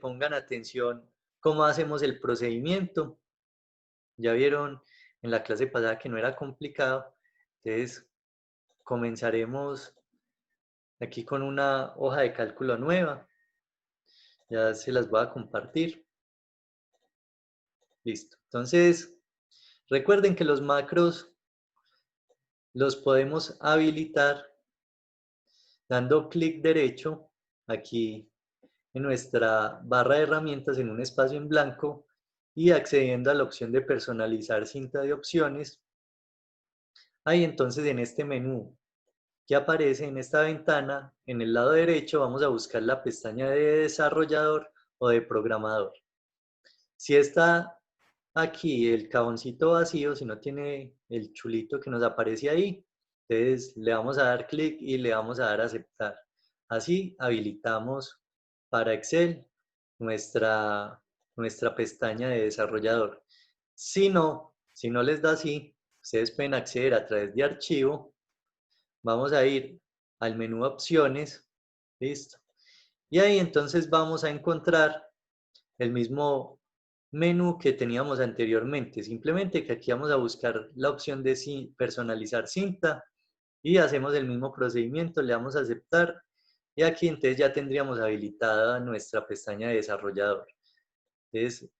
pongan atención cómo hacemos el procedimiento. Ya vieron en la clase pasada que no era complicado, entonces comenzaremos aquí con una hoja de cálculo nueva. Ya se las voy a compartir. Listo. Entonces, recuerden que los macros los podemos habilitar dando clic derecho aquí en nuestra barra de herramientas en un espacio en blanco y accediendo a la opción de personalizar cinta de opciones. Ahí entonces en este menú que aparece en esta ventana, en el lado derecho vamos a buscar la pestaña de desarrollador o de programador. Si está aquí el cajoncito vacío, si no tiene el chulito que nos aparece ahí, entonces le vamos a dar clic y le vamos a dar a aceptar. Así habilitamos para Excel nuestra pestaña de desarrollador. Si no les da así, ustedes pueden acceder a través de archivo. Vamos a ir al menú opciones, listo. Y ahí entonces vamos a encontrar el mismo menú que teníamos anteriormente. Simplemente que aquí vamos a buscar la opción de personalizar cinta y hacemos el mismo procedimiento, le damos a aceptar y aquí entonces ya tendríamos habilitada nuestra pestaña de desarrollador. Entonces,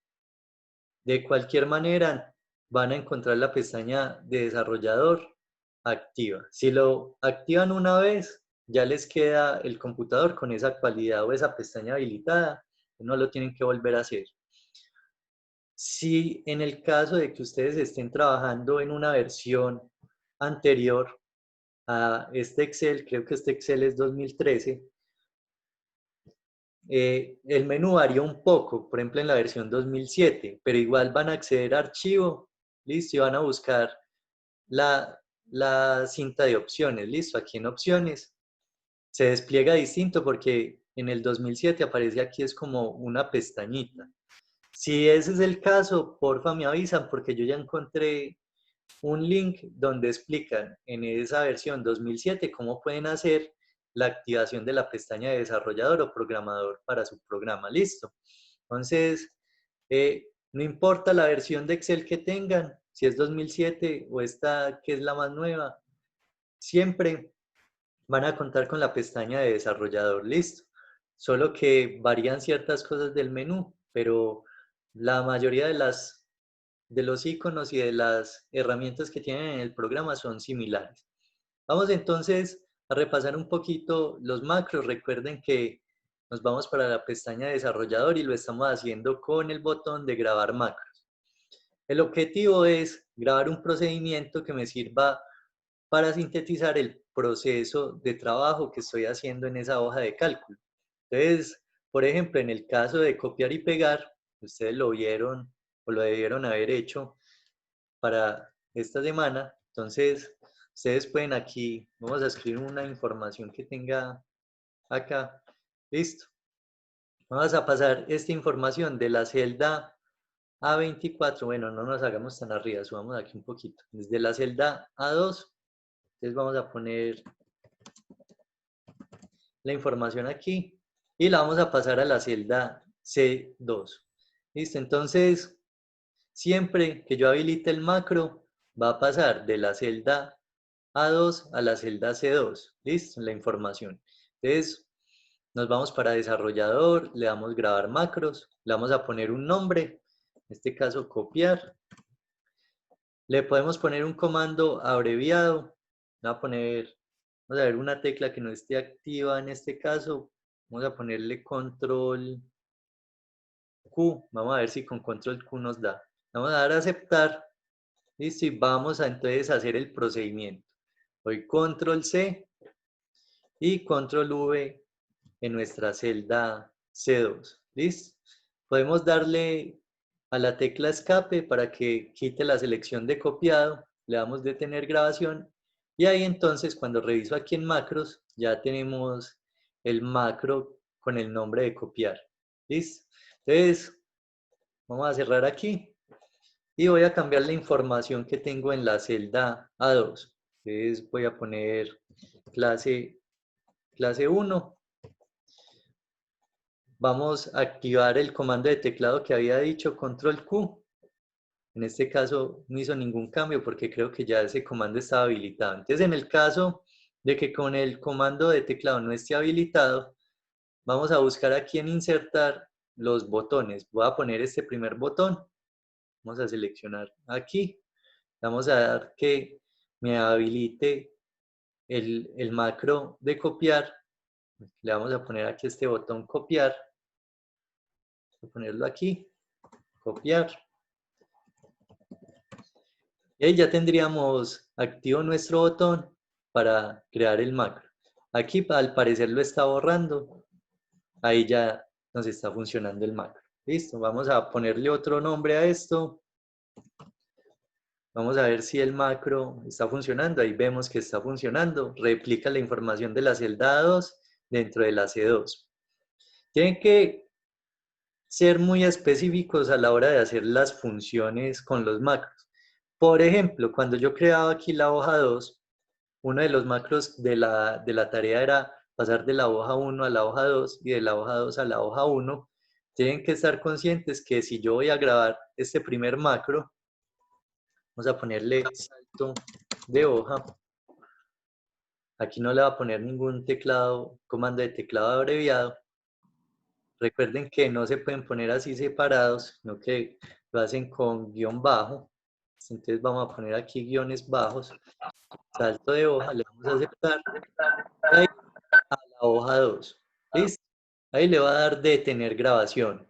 de cualquier manera, van a encontrar la pestaña de desarrollador activa. Si lo activan una vez, ya les queda el computador con esa actualidad o esa pestaña habilitada, no lo tienen que volver a hacer. Si en el caso de que ustedes estén trabajando en una versión anterior a este Excel, creo que este Excel es 2013, el menú varía un poco, por ejemplo en la versión 2007, pero igual van a acceder a archivo, listo, y van a buscar la cinta de opciones, listo, aquí en opciones. Se despliega distinto porque en el 2007 aparece aquí es como una pestañita. Si ese es el caso, porfa me avisan porque yo ya encontré un link donde explican en esa versión 2007 cómo pueden hacer la activación de la pestaña de desarrollador o programador para su programa. Listo. Entonces, no importa la versión de Excel que tengan, si es 2007 o esta que es la más nueva, siempre van a contar con la pestaña de desarrollador. Listo. Solo que varían ciertas cosas del menú, pero la mayoría de los iconos y de las herramientas que tienen en el programa son similares. Vamos entonces a repasar un poquito los macros. Recuerden que nos vamos para la pestaña de desarrollador y lo estamos haciendo con el botón de grabar macros. El objetivo es grabar un procedimiento que me sirva para sintetizar el proceso de trabajo que estoy haciendo en esa hoja de cálculo. Entonces, por ejemplo, en el caso de copiar y pegar, ustedes lo vieron o lo debieron haber hecho para esta semana. Entonces, ustedes pueden aquí, vamos a escribir una información que tenga acá. Listo. Vamos a pasar esta información de la celda A24. Bueno, no nos hagamos tan arriba, subamos aquí un poquito. Desde la celda A2, entonces vamos a poner la información aquí y la vamos a pasar a la celda C2. Listo, entonces siempre que yo habilite el macro, va a pasar de la celda A2 a la celda C2. Listo, la información. Entonces, nos vamos para desarrollador, le damos grabar macros, le vamos a poner un nombre, en este caso copiar. Le podemos poner un comando abreviado. Vamos a ver una tecla que no esté activa en este caso. Vamos a ponerle control Q. Vamos a ver si con control Q nos da. Vamos a dar a aceptar. Listo, y vamos a entonces hacer el procedimiento. Doy control C y control V en nuestra celda C2. ¿Listo? Podemos darle a la tecla escape para que quite la selección de copiado. Le damos detener grabación y ahí entonces cuando reviso aquí en macros ya tenemos el macro con el nombre de copiar. ¿Listo? Entonces vamos a cerrar aquí y voy a cambiar la información que tengo en la celda A2. Entonces voy a poner clase 1. vamos a activar el comando de teclado que había dicho, control Q. En este caso no hizo ningún cambio porque creo que ya ese comando estaba habilitado. Entonces, en el caso de que con el comando de teclado no esté habilitado, vamos a buscar aquí en insertar los botones. Voy a poner este primer botón. Vamos a seleccionar aquí. Vamos a dar que me habilite el macro de copiar. Le vamos a poner aquí este botón copiar. Voy a ponerlo aquí. Copiar. Y ahí ya tendríamos activo nuestro botón para crear el macro. Aquí al parecer lo está borrando. Ahí ya nos está funcionando el macro. Listo, vamos a ponerle otro nombre a esto. Vamos a ver si el macro está funcionando. Ahí vemos que está funcionando. Replica la información de la celda A2 dentro de la C2. Tienen que ser muy específicos a la hora de hacer las funciones con los macros. Por ejemplo, cuando yo creaba aquí la hoja 2, uno de los macros de la tarea era pasar de la hoja 1 a la hoja 2 y de la hoja 2 a la hoja 1. Tienen que estar conscientes que si yo voy a grabar este primer macro, vamos a ponerle salto de hoja. Aquí no le va a poner ningún teclado, comando de teclado abreviado. Recuerden que no se pueden poner así separados, sino que lo hacen con guión bajo. Entonces vamos a poner aquí guiones bajos. Salto de hoja, le vamos a aceptar. Y ahí a la hoja 2. ¿Listo? Ahí le va a dar detener grabación.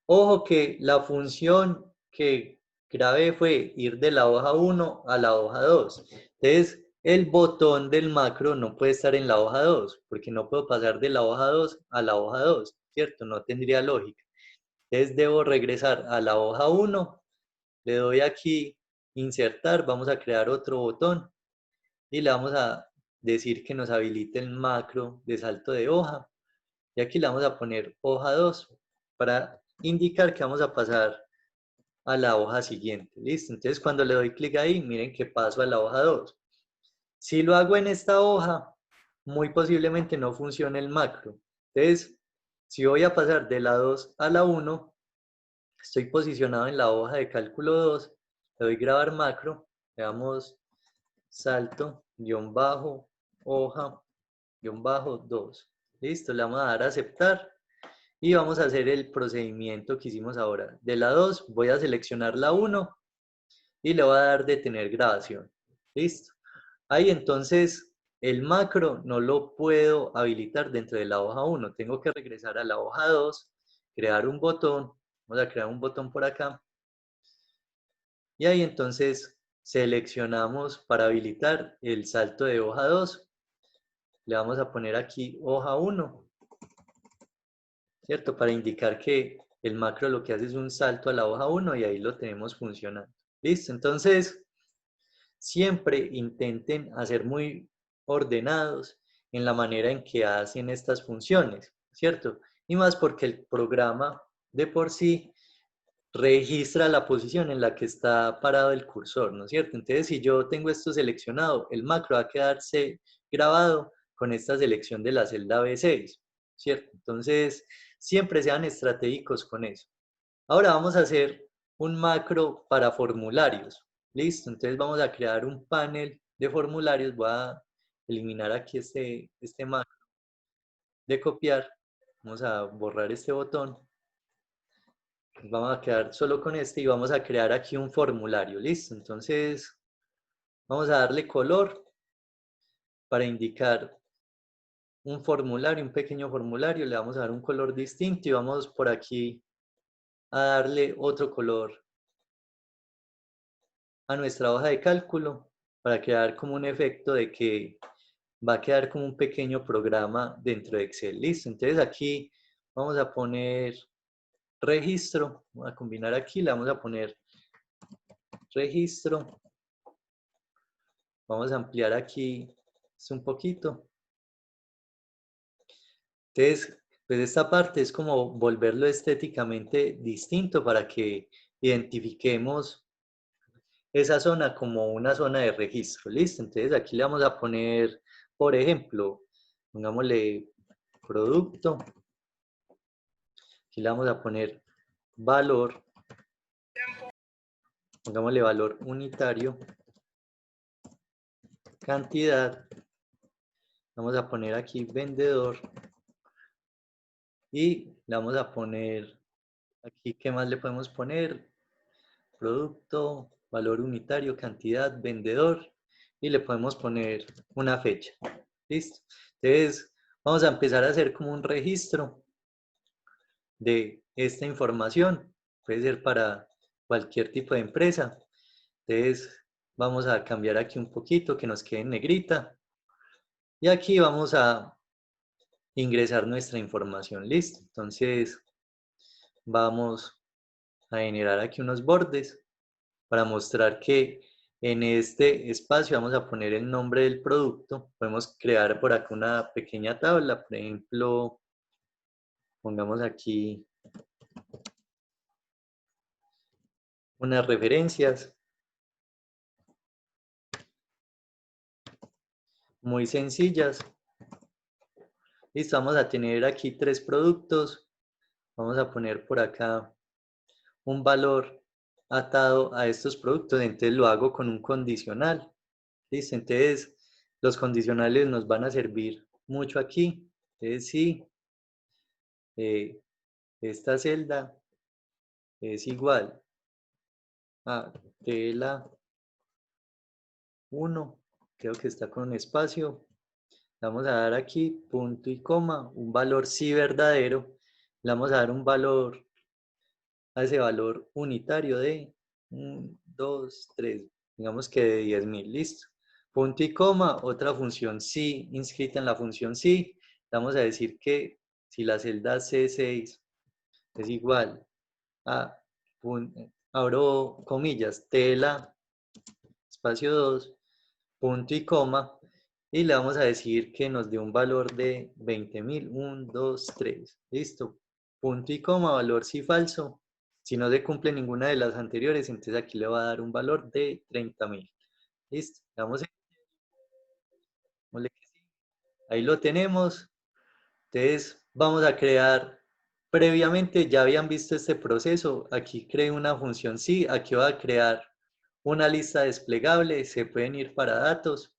Ojo que la función que grabé fue ir de la hoja 1 a la hoja 2. Entonces, el botón del macro no puede estar en la hoja 2, porque no puedo pasar de la hoja 2 a la hoja 2, ¿cierto? No tendría lógica. Entonces, debo regresar a la hoja 1, le doy aquí insertar, vamos a crear otro botón y le vamos a decir que nos habilite el macro de salto de hoja. Y aquí le vamos a poner hoja 2 para indicar que vamos a pasar a la hoja siguiente. ¿Listo? Entonces cuando le doy clic ahí, miren que paso a la hoja 2. Si lo hago en esta hoja, muy posiblemente no funcione el macro. Entonces, si voy a pasar de la 2 a la 1, estoy posicionado en la hoja de cálculo 2, le doy grabar macro, le damos salto, guión bajo, hoja, guión bajo 2. Listo, le vamos a dar a aceptar. Y vamos a hacer el procedimiento que hicimos ahora. De la 2 voy a seleccionar la 1 y le voy a dar detener grabación. ¿Listo? Ahí entonces el macro no lo puedo habilitar dentro de la hoja 1. Tengo que regresar a la hoja 2, crear un botón. Vamos a crear un botón por acá. Y ahí entonces seleccionamos para habilitar el salto de hoja 2. Le vamos a poner aquí hoja 1. ¿Cierto? Para indicar que el macro lo que hace es un salto a la hoja 1 y ahí lo tenemos funcionando. ¿Listo? Entonces, siempre intenten hacer muy ordenados en la manera en que hacen estas funciones, ¿cierto? Y más porque el programa de por sí registra la posición en la que está parado el cursor, ¿no es cierto? Entonces, si yo tengo esto seleccionado, el macro va a quedarse grabado con esta selección de la celda B6, ¿cierto? Entonces, siempre sean estratégicos con eso. Ahora vamos a hacer un macro para formularios. Listo, entonces vamos a crear un panel de formularios. Voy a eliminar aquí este macro de copiar. Vamos a borrar este botón. Vamos a quedar solo con este y vamos a crear aquí un formulario. Listo, entonces vamos a darle color para indicar un formulario, un pequeño formulario. Le vamos a dar un color distinto y vamos por aquí a darle otro color a nuestra hoja de cálculo para crear como un efecto de que va a quedar como un pequeño programa dentro de Excel. Listo, entonces aquí vamos a poner registro, vamos a combinar aquí, le vamos a poner registro, vamos a ampliar aquí un poquito. Entonces, pues esta parte es como volverlo estéticamente distinto para que identifiquemos esa zona como una zona de registro. Listo, entonces aquí le vamos a poner, por ejemplo, pongámosle producto Aquí le vamos a poner valor, pongámosle valor unitario, cantidad, vamos a poner aquí vendedor y le vamos a poner aquí, ¿qué más le podemos poner? Producto, valor unitario, cantidad, vendedor y le podemos poner una fecha. ¿Listo? Entonces, vamos a empezar a hacer como un registro de esta información. Puede ser para cualquier tipo de empresa. Entonces, vamos a cambiar aquí un poquito, que nos quede en negrita. Y aquí vamos a ingresar nuestra información. Listo. Entonces, vamos a generar aquí unos bordes para mostrar que en este espacio vamos a poner el nombre del producto. Podemos crear por acá una pequeña tabla. Por ejemplo, pongamos aquí unas referencias muy sencillas. Listo, vamos a tener aquí 3 productos. Vamos a poner por acá un valor atado a estos productos. Entonces lo hago con un condicional. Listo, entonces los condicionales nos van a servir mucho aquí. Entonces si esta celda es igual a tela 1, creo que está con un espacio. Vamos a dar aquí punto y coma, un valor sí verdadero. Le vamos a dar un valor a ese valor unitario de 1, 2, 3, digamos que de 10.000, listo. Punto y coma, otra función sí inscrita en la función sí. Vamos a decir que si la celda C6 es igual a, abro comillas, tela, espacio 2, punto y coma, y le vamos a decir que nos dé un valor de 20.000, 1, 2, 3, listo. Punto y coma, valor sí falso. Si no se cumple ninguna de las anteriores, entonces aquí le va a dar un valor de 30.000. Listo, démosle que sí. Ahí lo tenemos. Entonces vamos a crear, previamente ya habían visto este proceso, aquí creé una función sí, aquí voy a crear una lista desplegable, se pueden ir para datos.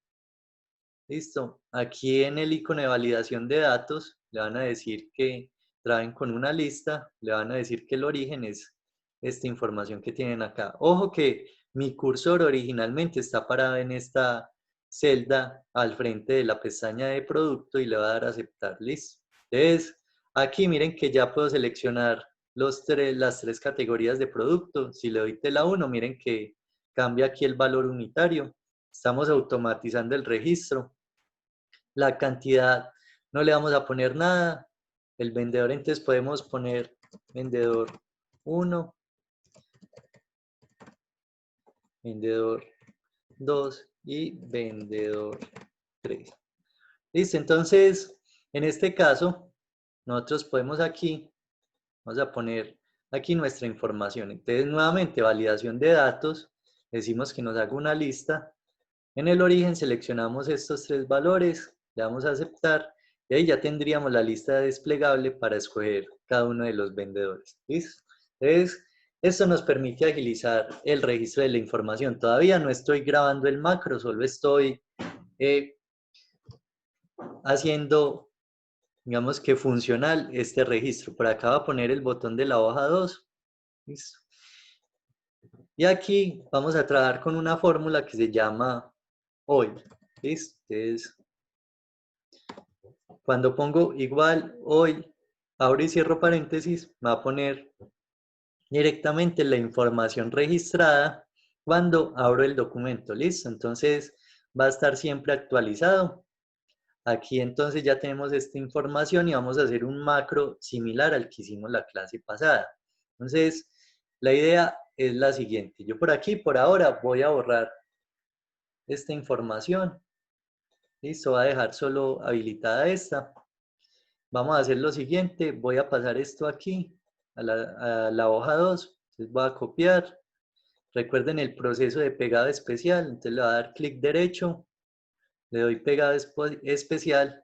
Listo. Aquí en el icono de validación de datos le van a decir que traen con una lista, le van a decir que el origen es esta información que tienen acá. Ojo que mi cursor originalmente está parado en esta celda al frente de la pestaña de producto y le va a dar a aceptar. Listo. Entonces, aquí miren que ya puedo seleccionar las tres categorías de producto. Si le doy tela 1, miren que cambia aquí el valor unitario. Estamos automatizando el registro. La cantidad no le vamos a poner nada. El vendedor, entonces podemos poner vendedor 1, vendedor 2 y vendedor 3. Listo, entonces en este caso nosotros podemos aquí, vamos a poner aquí nuestra información. Entonces nuevamente validación de datos, decimos que nos haga una lista. En el origen seleccionamos estos 3 valores, le damos a aceptar y ahí ya tendríamos la lista desplegable para escoger cada uno de los vendedores. ¿Listo? Entonces, esto nos permite agilizar el registro de la información. Todavía no estoy grabando el macro, solo estoy eh, haciendo, digamos que funcional este registro. Por acá voy a poner el botón de la hoja 2. ¿Listo? Y aquí vamos a trabajar con una fórmula que se llama hoy. ¿Listo? Entonces, cuando pongo igual hoy, abro y cierro paréntesis, me va a poner directamente la información registrada cuando abro el documento. Listo, entonces va a estar siempre actualizado. Aquí entonces ya tenemos esta información y vamos a hacer un macro similar al que hicimos la clase pasada. Entonces, la idea es la siguiente. Yo por aquí, por ahora, voy a borrar esta información. Listo, voy a dejar solo habilitada esta. Vamos a hacer lo siguiente, voy a pasar esto aquí a la hoja 2, entonces voy a copiar, recuerden el proceso de pegado especial, entonces le voy a dar clic derecho, le doy pegado especial,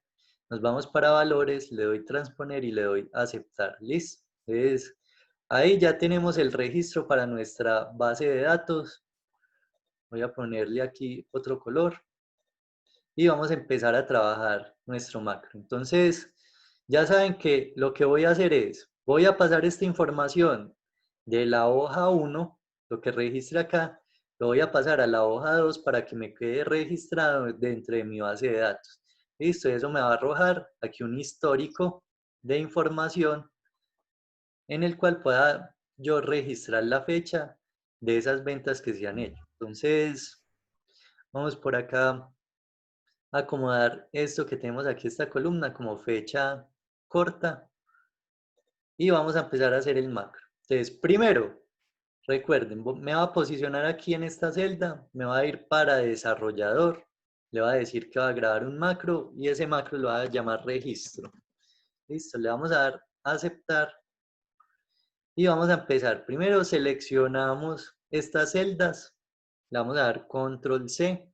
nos vamos para valores, le doy transponer y le doy aceptar, listo. Entonces, ahí ya tenemos el registro para nuestra base de datos. Voy a ponerle aquí otro color y vamos a empezar a trabajar nuestro macro. Entonces, ya saben que lo que voy a hacer es, voy a pasar esta información de la hoja 1, lo que registra acá, lo voy a pasar a la hoja 2 para que me quede registrado dentro de mi base de datos. Listo, eso me va a arrojar aquí un histórico de información en el cual pueda yo registrar la fecha de esas ventas que se han hecho. Entonces, vamos por acá a acomodar esto que tenemos aquí, esta columna, como fecha corta, y vamos a empezar a hacer el macro. Entonces, primero, recuerden, me va a posicionar aquí en esta celda, me va a ir para desarrollador, le va a decir que va a grabar un macro y ese macro lo va a llamar registro. Listo, le vamos a dar a aceptar y vamos a empezar. Primero seleccionamos estas celdas, le vamos a dar control C,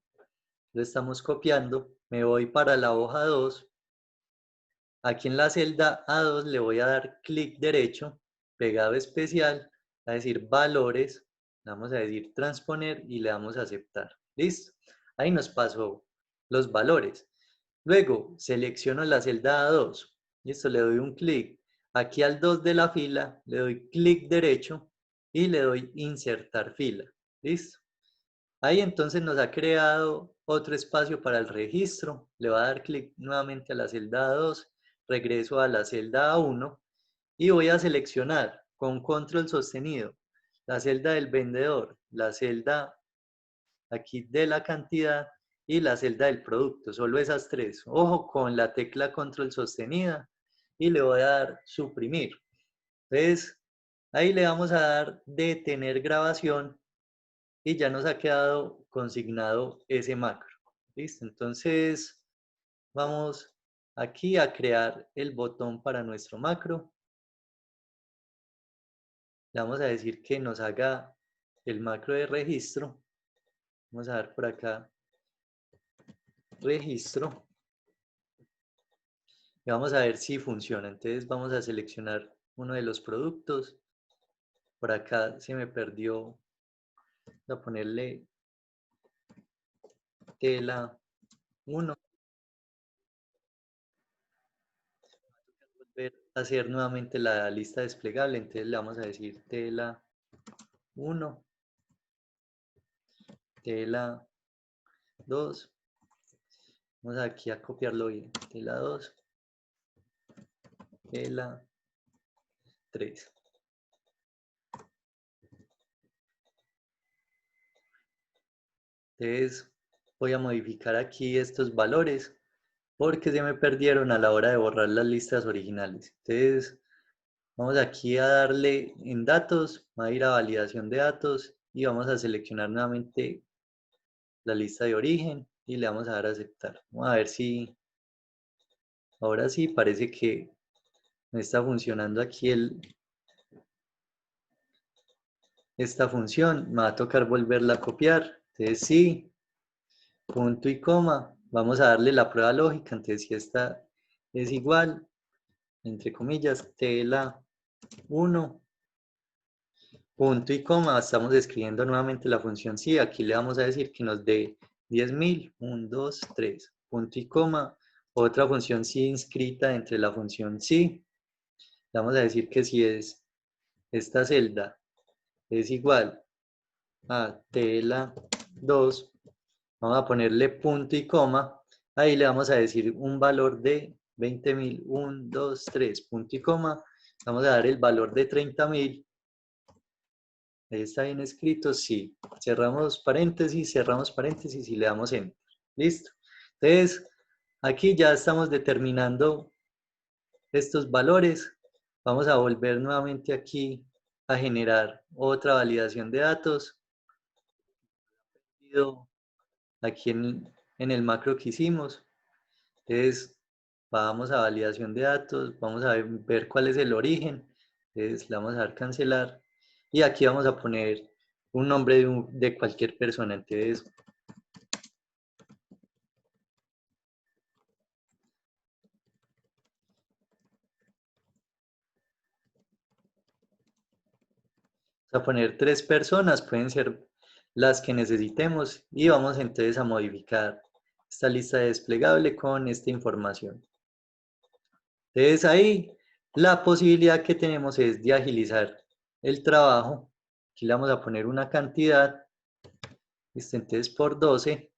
lo estamos copiando, me voy para la hoja 2, aquí en la celda A2 le voy a dar clic derecho, pegado especial, a decir valores, le vamos a decir transponer y le damos a aceptar. ¿Listo? Ahí nos pasó los valores. Luego selecciono la celda A2, listo, le doy un clic. Aquí al 2 de la fila le doy clic derecho y le doy insertar fila. ¿Listo? Ahí entonces nos ha creado otro espacio para el registro. Le voy a dar clic nuevamente a la celda A2, regreso a la celda A1 y voy a seleccionar con control sostenido la celda del vendedor, la celda aquí de la cantidad y la celda del producto, solo esas tres. Ojo con la tecla control sostenida y le voy a dar suprimir. Entonces, ahí le vamos a dar detener grabación y ya nos ha quedado consignado ese macro. ¿Listo? Entonces, vamos aquí a crear el botón para nuestro macro. Le vamos a decir que nos haga el macro de registro. Vamos a dar por acá registro. Y vamos a ver si funciona. Entonces vamos a seleccionar uno de los productos. Por acá se me perdió. Voy a ponerle tela 1. Volver a hacer nuevamente la lista desplegable. Entonces le vamos a decir tela 1, tela 2. Vamos aquí a copiarlo bien. Tela 2, tela 3. Entonces voy a modificar aquí estos valores porque se me perdieron a la hora de borrar las listas originales. Entonces vamos aquí a darle en datos, va a ir a validación de datos y vamos a seleccionar nuevamente la lista de origen y le vamos a dar a aceptar. Vamos a ver si ahora sí parece que me está funcionando aquí esta función. Me va a tocar volverla a copiar. Entonces sí, punto y coma. Vamos a darle la prueba lógica. Entonces si esta es igual, entre comillas, tela 1, punto y coma, estamos escribiendo nuevamente la función sí, aquí le vamos a decir que nos dé 10.000, 1, 2, 3, punto y coma, otra función sí inscrita entre la función sí, le vamos a decir que si es esta celda es igual a tela 2, vamos a ponerle punto y coma, ahí le vamos a decir un valor de 20.000, 1, 2, 3, punto y coma, vamos a dar el valor de 30.000. Ahí está bien escrito, sí. Cerramos paréntesis y le damos Enter. Listo. Entonces, aquí ya estamos determinando estos valores. Vamos a volver nuevamente aquí a generar otra validación de datos. Aquí en el macro que hicimos. Entonces, vamos a validación de datos, vamos a ver cuál es el origen. Entonces, le vamos a dar cancelar. Y aquí vamos a poner un nombre de cualquier persona. Entonces, a poner 3 personas, pueden ser las que necesitemos y vamos entonces a modificar esta lista desplegable con esta información. Entonces ahí la posibilidad que tenemos es de agilizar el trabajo. Aquí le vamos a poner una cantidad, entonces por 12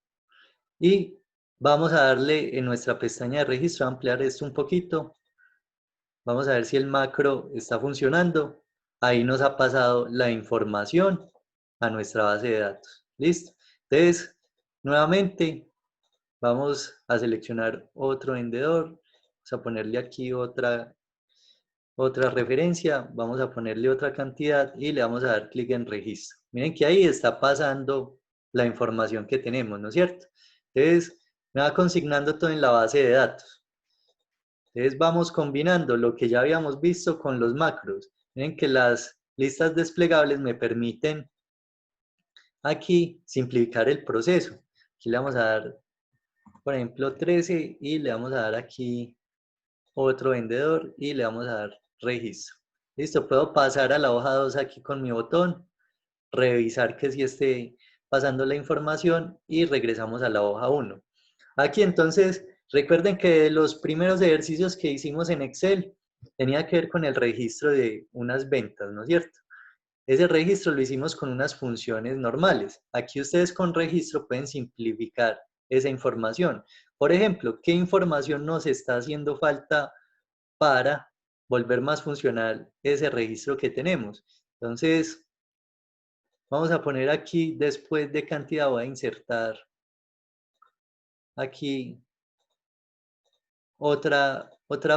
y vamos a darle en nuestra pestaña de registro, a ampliar esto un poquito. Vamos a ver si el macro está funcionando. Ahí nos ha pasado la información a nuestra base de datos. ¿Listo? Entonces, nuevamente, vamos a seleccionar otro vendedor. Vamos a ponerle aquí otra referencia. Vamos a ponerle otra cantidad y le vamos a dar clic en registro. Miren que ahí está pasando la información que tenemos, ¿no es cierto? Entonces, me va consignando todo en la base de datos. Entonces vamos combinando lo que ya habíamos visto con los macros. Miren que las listas desplegables me permiten aquí simplificar el proceso. Aquí le vamos a dar, por ejemplo, 13 y le vamos a dar aquí otro vendedor y le vamos a dar registro. Listo, puedo pasar a la hoja 2 aquí con mi botón, revisar que sí esté pasando la información y regresamos a la hoja 1. Aquí entonces, recuerden que los primeros ejercicios que hicimos en Excel tenía que ver con el registro de unas ventas, ¿no es cierto? Ese registro lo hicimos con unas funciones normales. Aquí ustedes con registro pueden simplificar esa información. Por ejemplo, ¿qué información nos está haciendo falta para volver más funcional ese registro que tenemos? Entonces, vamos a poner aquí, después de cantidad, voy a insertar aquí otra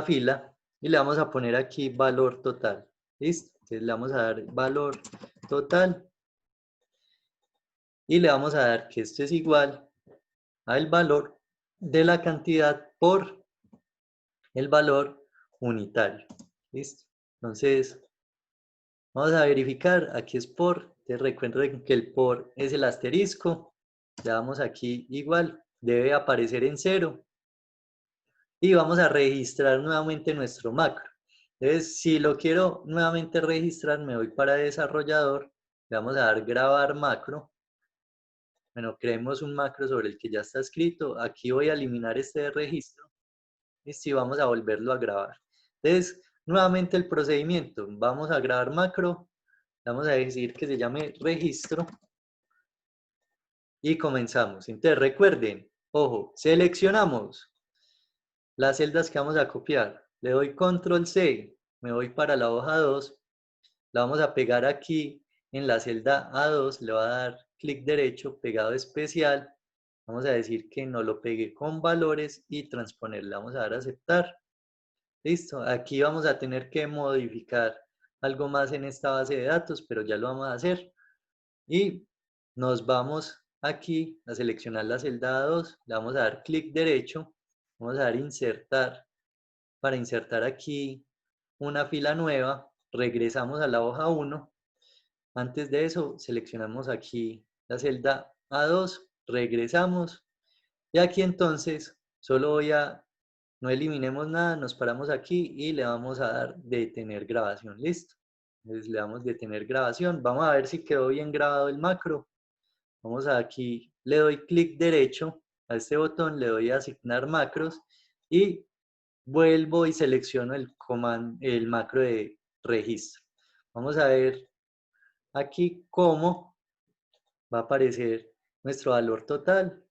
fila y le vamos a poner aquí valor total. ¿Listo? Entonces le vamos a dar valor total y le vamos a dar que esto es igual al valor de la cantidad por el valor unitario. ¿Listo? Entonces, vamos a verificar, aquí es por, recuerden que el por es el asterisco, le damos aquí igual, debe aparecer en 0 y vamos a registrar nuevamente nuestro macro. Entonces, si lo quiero nuevamente registrar, me voy para desarrollador, le vamos a dar grabar macro. Bueno, creemos un macro sobre el que ya está escrito. Aquí voy a eliminar este de registro y si vamos a volverlo a grabar. Entonces, nuevamente el procedimiento. Vamos a grabar macro, vamos a decir que se llame registro y comenzamos. Entonces, recuerden, ojo, seleccionamos las celdas que vamos a copiar. Le doy control C, me voy para la hoja 2, la vamos a pegar aquí en la celda A2, le voy a dar clic derecho, pegado especial, vamos a decir que no lo pegue con valores y transponer, le vamos a dar a aceptar. Listo, aquí vamos a tener que modificar algo más en esta base de datos, pero ya lo vamos a hacer. Y nos vamos aquí a seleccionar la celda A2, le vamos a dar clic derecho, vamos a dar insertar, para insertar aquí una fila nueva, regresamos a la hoja 1, antes de eso seleccionamos aquí la celda A2, regresamos y aquí entonces solo no eliminemos nada, nos paramos aquí y le vamos a dar detener grabación, listo. Entonces le damos detener grabación, vamos a ver si quedó bien grabado el macro, vamos aquí, le doy clic derecho a este botón, le doy a asignar macros y vuelvo y selecciono el macro de registro. Vamos a ver aquí cómo va a aparecer nuestro valor total.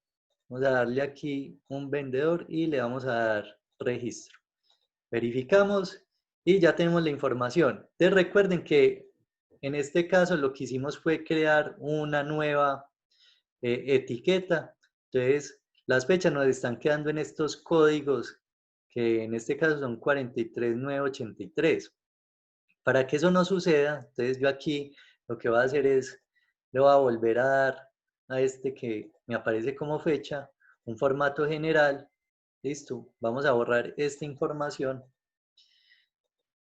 Vamos a darle aquí un vendedor y le vamos a dar registro. Verificamos y ya tenemos la información. Entonces recuerden que en este caso lo que hicimos fue crear una nueva etiqueta. Entonces las fechas nos están quedando en estos códigos que en este caso son 43983. Para que eso no suceda, entonces yo aquí lo que voy a hacer es, le voy a volver a dar a este que me aparece como fecha, un formato general. Listo, vamos a borrar esta información.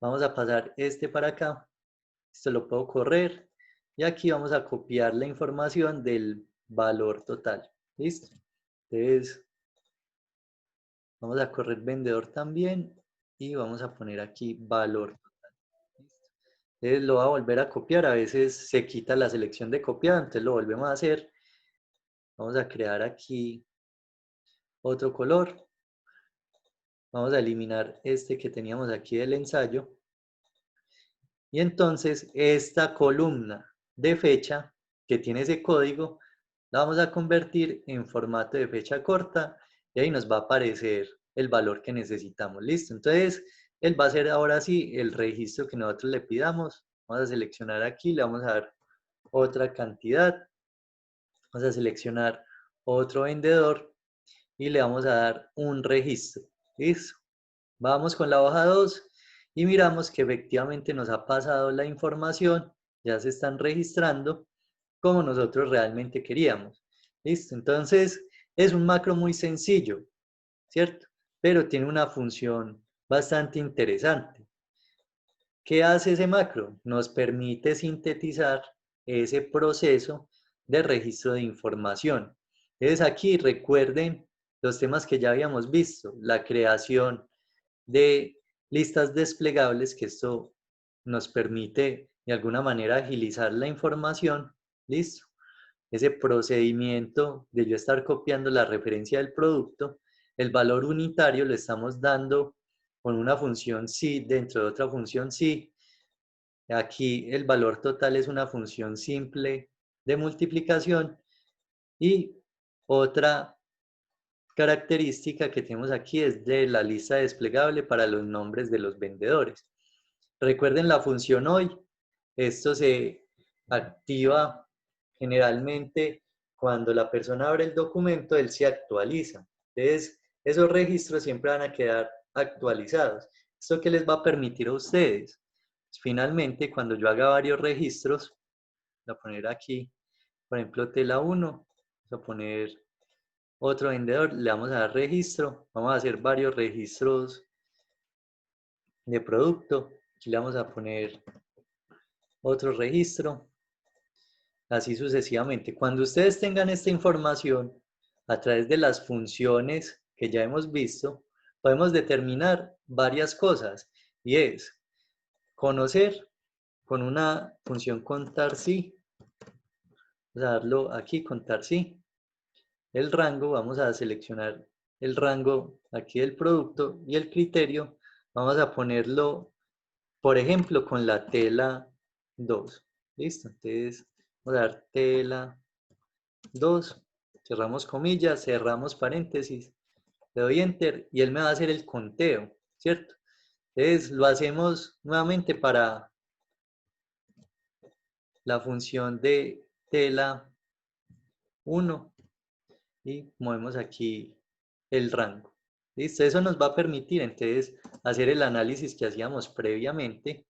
Vamos a pasar este para acá. Esto lo puedo correr. Y aquí vamos a copiar la información del valor total. ¿Listo? Entonces, vamos a correr vendedor también. Y vamos a poner aquí valor total. ¿Listo? Entonces lo voy a volver a copiar, a veces se quita la selección de copiar, entonces lo volvemos a hacer. Vamos a crear aquí otro color. Vamos a eliminar este que teníamos aquí del ensayo. Y entonces esta columna de fecha que tiene ese código, la vamos a convertir en formato de fecha corta y ahí nos va a aparecer el valor que necesitamos. Listo. Entonces, él va a ser ahora sí el registro que nosotros le pidamos. Vamos a seleccionar aquí, le vamos a dar otra cantidad. Vamos a seleccionar otro vendedor y le vamos a dar un registro. Listo. Vamos con la hoja 2 y miramos que efectivamente nos ha pasado la información, ya se están registrando como nosotros realmente queríamos. Listo, entonces es un macro muy sencillo, ¿cierto? Pero tiene una función bastante interesante. ¿Qué hace ese macro? Nos permite sintetizar ese proceso de registro de información. Entonces aquí recuerden los temas que ya habíamos visto, la creación de listas desplegables, que esto nos permite de alguna manera agilizar la información, listo. Ese procedimiento de yo estar copiando la referencia del producto, el valor unitario lo estamos dando con una función si dentro de otra función si. Aquí el valor total es una función simple de multiplicación y otra característica que tenemos aquí es de la lista desplegable para los nombres de los vendedores. Recuerden la función hoy. Esto se activa generalmente cuando la persona abre el documento, él se actualiza. Entonces, esos registros siempre van a quedar actualizados. ¿Esto qué les va a permitir a ustedes? Finalmente, cuando yo haga varios registros, voy a poner aquí, por ejemplo, tela 1, voy a poner otro vendedor, le vamos a dar registro, vamos a hacer varios registros de producto, aquí le vamos a poner otro registro, así sucesivamente. Cuando ustedes tengan esta información, a través de las funciones que ya hemos visto, podemos determinar varias cosas, y es conocer con una función contar si, vamos a darlo aquí, contar si, el rango, vamos a seleccionar el rango aquí del producto y el criterio, vamos a ponerlo, por ejemplo, con la tela 2. Listo, entonces vamos a dar tela 2, cerramos comillas, cerramos paréntesis, le doy enter y él me va a hacer el conteo, ¿cierto? Entonces lo hacemos nuevamente para la función de tela 1 y movemos aquí el rango. ¿Listo? Eso nos va a permitir entonces hacer el análisis que hacíamos previamente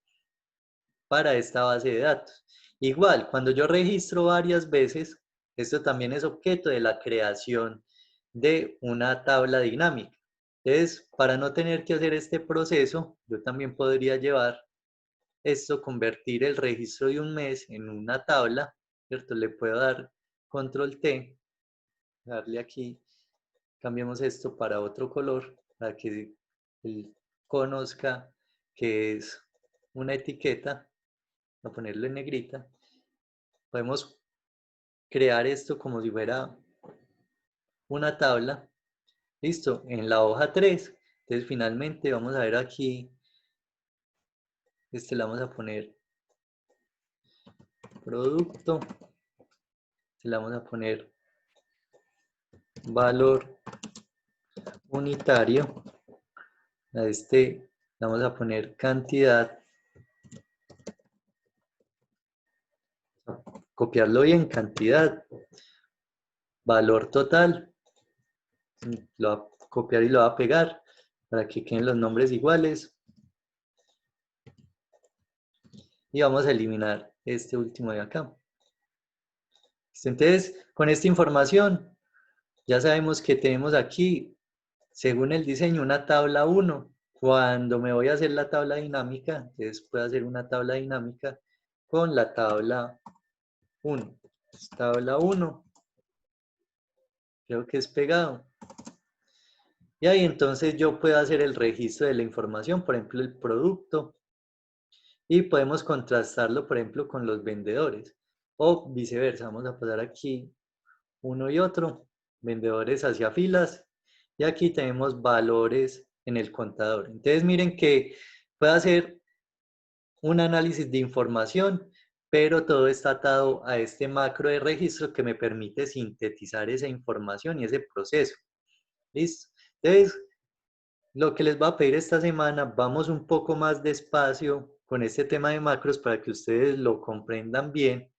para esta base de datos. Igual, cuando yo registro varias veces, esto también es objeto de la creación de una tabla dinámica. Entonces, para no tener que hacer este proceso, yo también podría llevar esto, convertir el registro de un mes en una tabla, ¿cierto? Le puedo dar control T, darle aquí, cambiemos esto para otro color, para que él conozca que es una etiqueta, a ponerlo en negrita. Podemos crear esto como si fuera una tabla. Listo, en la hoja 3. Entonces finalmente vamos a ver aquí, le vamos a poner producto, le vamos a poner valor unitario, a le vamos a poner cantidad, copiarlo bien, cantidad, valor total, lo va a copiar y lo va a pegar para que queden los nombres iguales. Y vamos a eliminar este último de acá. Entonces, con esta información, ya sabemos que tenemos aquí, según el diseño, una tabla 1. Cuando me voy a hacer la tabla dinámica, entonces puedo hacer una tabla dinámica con la tabla 1. Tabla 1. Creo que es pegado. Y ahí entonces yo puedo hacer el registro de la información, por ejemplo, el producto. y podemos contrastarlo, por ejemplo, con los vendedores o viceversa. Vamos a pasar aquí uno y otro, vendedores hacia filas, y aquí tenemos valores en el contador. Entonces miren que puede hacer un análisis de información, pero todo está atado a este macro de registro que me permite sintetizar esa información y ese proceso. ¿Listo? Entonces, lo que les voy a pedir esta semana, vamos un poco más despacio con este tema de macros para que ustedes lo comprendan bien.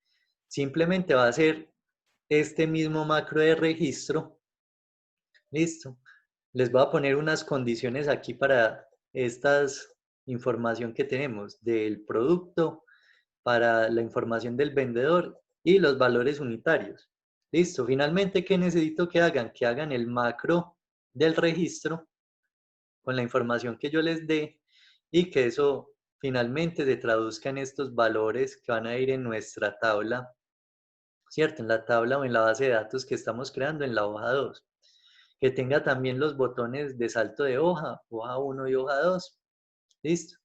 Simplemente va a ser este mismo macro de registro. ¿Listo? Les voy a poner unas condiciones aquí para esta información que tenemos del producto, para la información del vendedor y los valores unitarios. Listo. Finalmente, ¿qué necesito que hagan? Que hagan el macro del registro con la información que yo les dé y que eso finalmente se traduzca en estos valores que van a ir en nuestra tabla, ¿cierto? En la tabla o en la base de datos que estamos creando en la hoja 2. Que tenga también los botones de salto de hoja, hoja 1 y hoja 2. ¿Listo?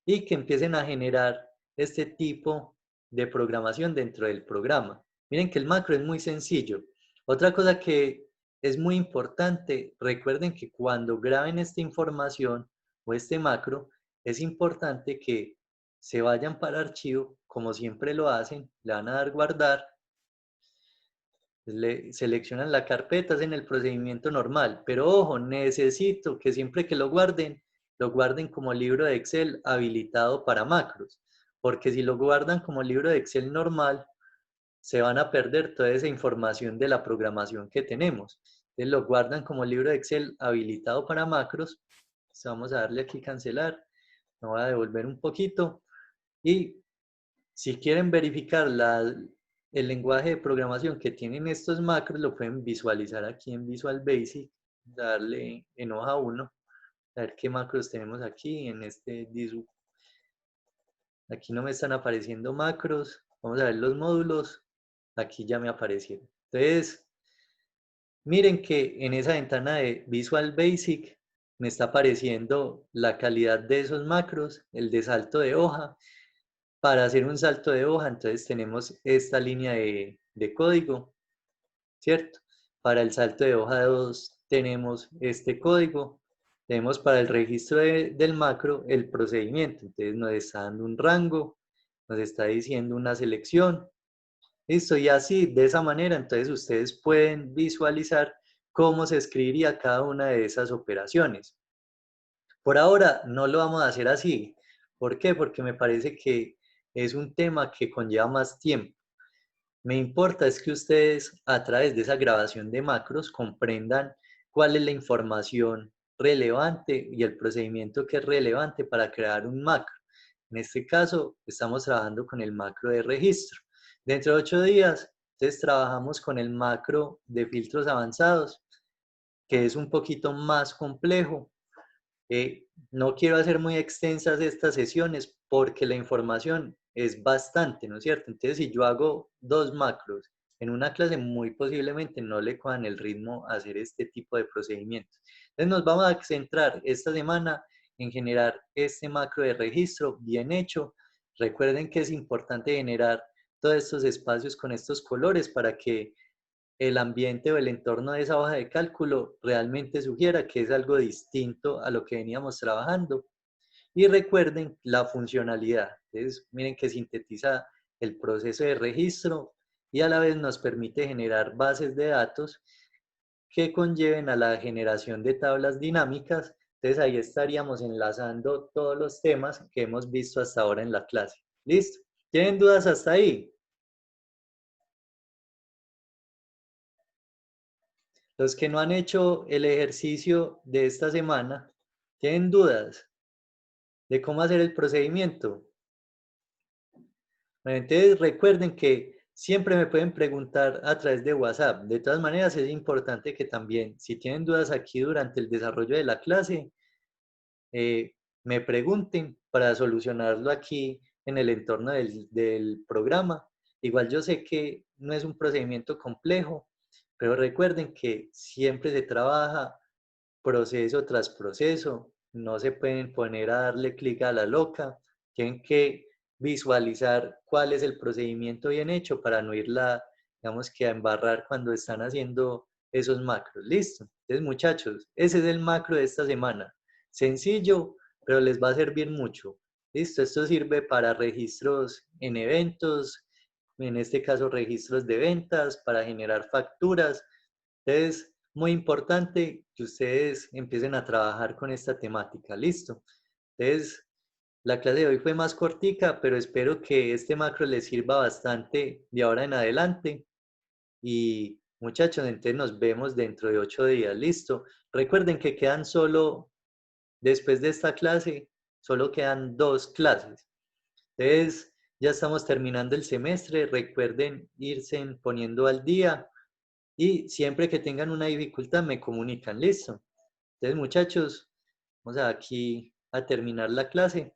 Y que empiecen a generar este tipo de programación dentro del programa. Miren que el macro es muy sencillo. Otra cosa que es muy importante, recuerden que cuando graben esta información o este macro, es importante que se vayan para archivo, como siempre lo hacen, le van a dar guardar, le seleccionan la carpeta, hacen el procedimiento normal, pero ojo, necesito que siempre que lo guarden como libro de Excel habilitado para macros, porque si lo guardan como libro de Excel normal, se van a perder toda esa información de la programación que tenemos. Entonces lo guardan como libro de Excel habilitado para macros. Entonces vamos a darle aquí cancelar, me voy a devolver un poquito y si quieren verificar el lenguaje de programación que tienen estos macros, lo pueden visualizar aquí en Visual Basic, darle en hoja 1, a ver qué macros tenemos aquí en este disu. Aquí no me están apareciendo macros. Vamos a ver los módulos. Aquí ya me aparecieron. Entonces, miren que en esa ventana de Visual Basic me está apareciendo la calidad de esos macros, el de salto de hoja. Para hacer un salto de hoja, entonces tenemos esta línea de código, ¿cierto? Para el salto de hoja 2 tenemos este código. Tenemos para el registro del macro el procedimiento. Entonces nos está dando un rango, nos está diciendo una selección. Listo, y así, de esa manera, entonces ustedes pueden visualizar cómo se escribiría cada una de esas operaciones. Por ahora no lo vamos a hacer así. ¿Por qué? Porque me parece que es un tema que conlleva más tiempo. Me importa es que ustedes a través de esa grabación de macros comprendan cuál es la información relevante y el procedimiento que es relevante para crear un macro. En este caso, estamos trabajando con el macro de registro. Dentro de 8 días, entonces trabajamos con el macro de filtros avanzados, que es un poquito más complejo. No quiero hacer muy extensas estas sesiones porque la información es bastante, ¿no es cierto? Entonces, si yo hago 2 macros en una clase, muy posiblemente no le cojan el ritmo a hacer este tipo de procedimientos. Entonces, nos vamos a centrar esta semana en generar este macro de registro bien hecho. Recuerden que es importante generar todos estos espacios con estos colores para que el ambiente o el entorno de esa hoja de cálculo realmente sugiera que es algo distinto a lo que veníamos trabajando. Y recuerden la funcionalidad. Entonces, miren que sintetiza el proceso de registro y a la vez nos permite generar bases de datos que conlleven a la generación de tablas dinámicas. Entonces, ahí estaríamos enlazando todos los temas que hemos visto hasta ahora en la clase. ¿Listo? ¿Tienen dudas hasta ahí? Los que no han hecho el ejercicio de esta semana, ¿tienen dudas de cómo hacer el procedimiento? Bueno, entonces recuerden que siempre me pueden preguntar a través de WhatsApp. De todas maneras, es importante que también, si tienen dudas aquí durante el desarrollo de la clase, me pregunten para solucionarlo aquí en el entorno del programa. Igual yo sé que no es un procedimiento complejo, pero recuerden que siempre se trabaja proceso tras proceso, no se pueden poner a darle clic a la loca, tienen que visualizar cuál es el procedimiento bien hecho para no irla, digamos que a embarrar cuando están haciendo esos macros. Listo. Entonces, muchachos, ese es el macro de esta semana. Sencillo, pero les va a servir mucho. Listo, esto sirve para registros en eventos, en este caso registros de ventas, para generar facturas. Entonces, muy importante que ustedes empiecen a trabajar con esta temática. Listo. Entonces, la clase de hoy fue más cortica, pero espero que este macro les sirva bastante de ahora en adelante. Y muchachos, entonces nos vemos dentro de 8 días. Listo. Recuerden que quedan solo, después de esta clase, solo quedan 2 clases. Entonces, ya estamos terminando el semestre. Recuerden irse poniendo al día y siempre que tengan una dificultad me comunican. Listo. Entonces, muchachos, vamos aquí a terminar la clase.